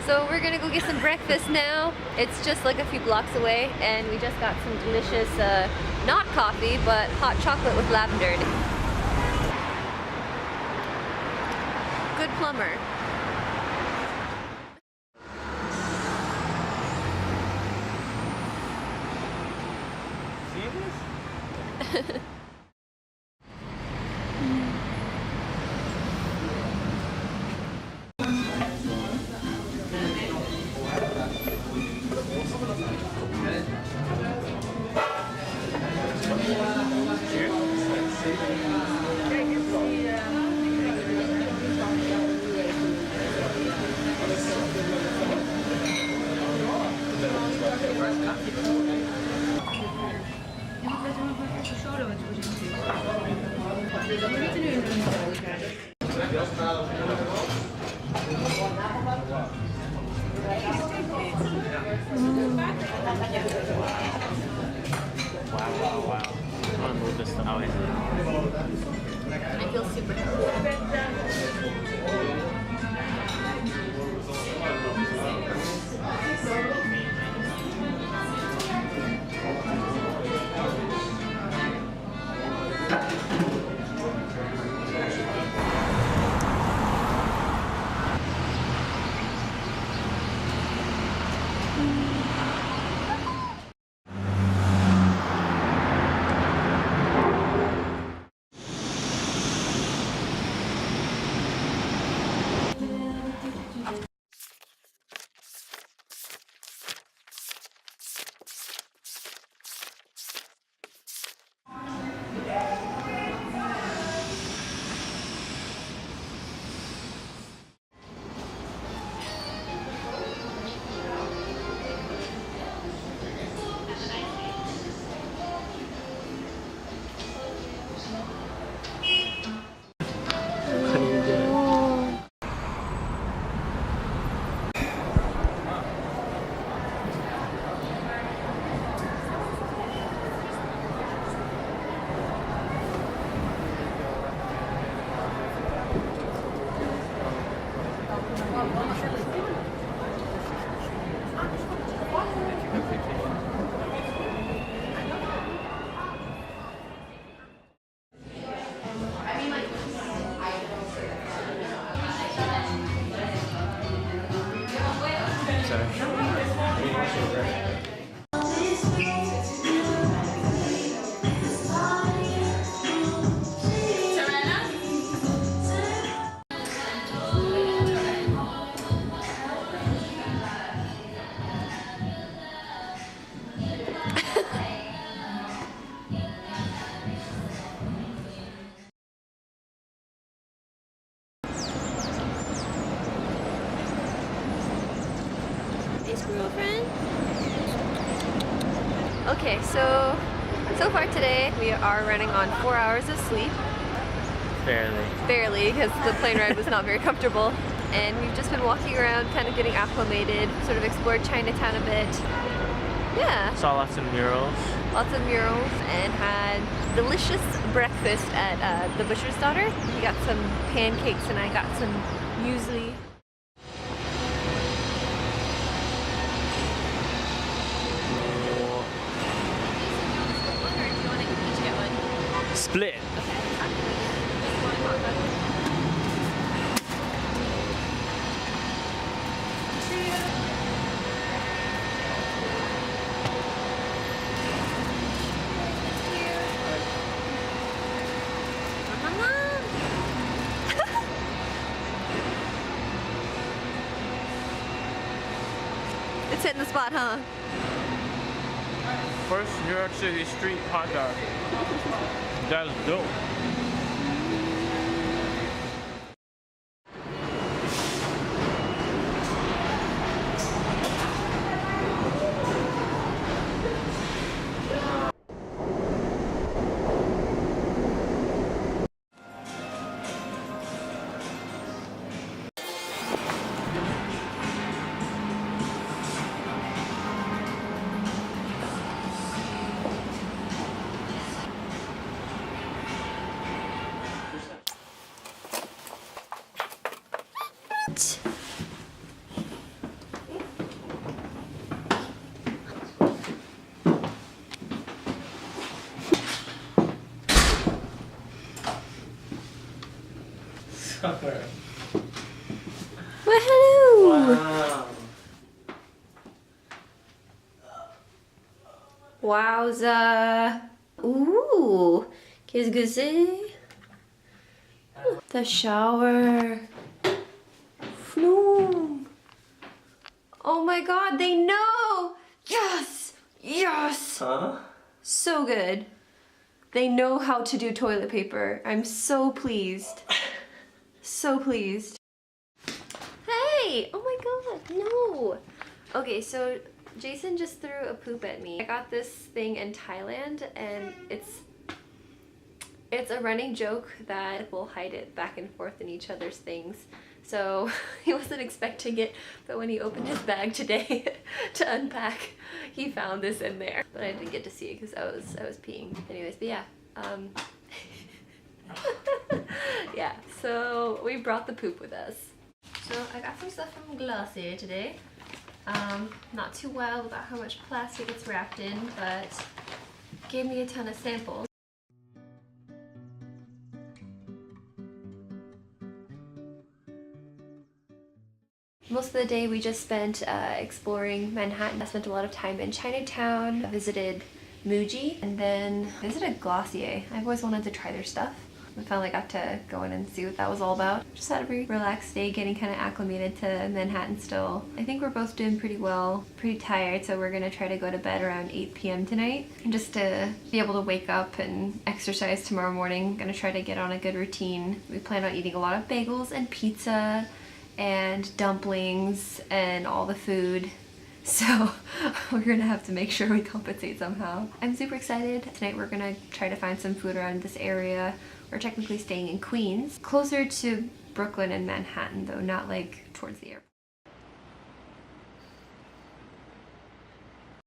So we're gonna go get some breakfast now. It's just like a few blocks away, and we just got some delicious, not coffee, but hot chocolate with lavender in it. Good plumber. See this? Wow. I'm gonna move this stuff out. I feel super healthy. Girlfriend. Okay, so far today we are running on 4 hours of sleep. Barely, because the plane ride was not very comfortable. And we've just been walking around, kind of getting acclimated, sort of explored Chinatown a bit. Yeah. Saw lots of murals. And had delicious breakfast at the Butcher's Daughter. We got some pancakes and I got some muesli. Split. It's hitting the spot, huh? First New York City street hot dog. That's dope. Wowza. Ooh. Qu'est-ce que c'est? The shower. Floom. Oh my god, they know! Yes! Yes! Huh? So good. They know how to do toilet paper. I'm so pleased. So pleased. Hey! Oh my god, no! Okay, so Jason just threw a poop at me. I got this thing in Thailand and it's a running joke that we'll hide it back and forth in each other's things. So he wasn't expecting it, but when he opened his bag today to unpack, he found this in there. But I didn't get to see it because I was peeing. Anyways, but yeah. Yeah, so we brought the poop with us. So I got some stuff from Glossier today. Not too wild about how much plastic it's wrapped in, but gave me a ton of samples. Most of the day we just spent exploring Manhattan. I spent a lot of time in Chinatown, visited Muji, and then visited Glossier. I've always wanted to try their stuff. I finally got to go in and see what that was all about. Just had a pretty relaxed day, getting kind of acclimated to Manhattan still. I think we're both doing pretty well, pretty tired, so we're gonna try to go to bed around 8 p.m. tonight. And just to be able to wake up and exercise tomorrow morning, gonna try to get on a good routine. We plan on eating a lot of bagels and pizza and dumplings and all the food. So we're gonna have to make sure we compensate somehow. I'm super excited. Tonight we're gonna try to find some food around this area. We're technically staying in Queens, closer to Brooklyn and Manhattan though, not like towards the airport.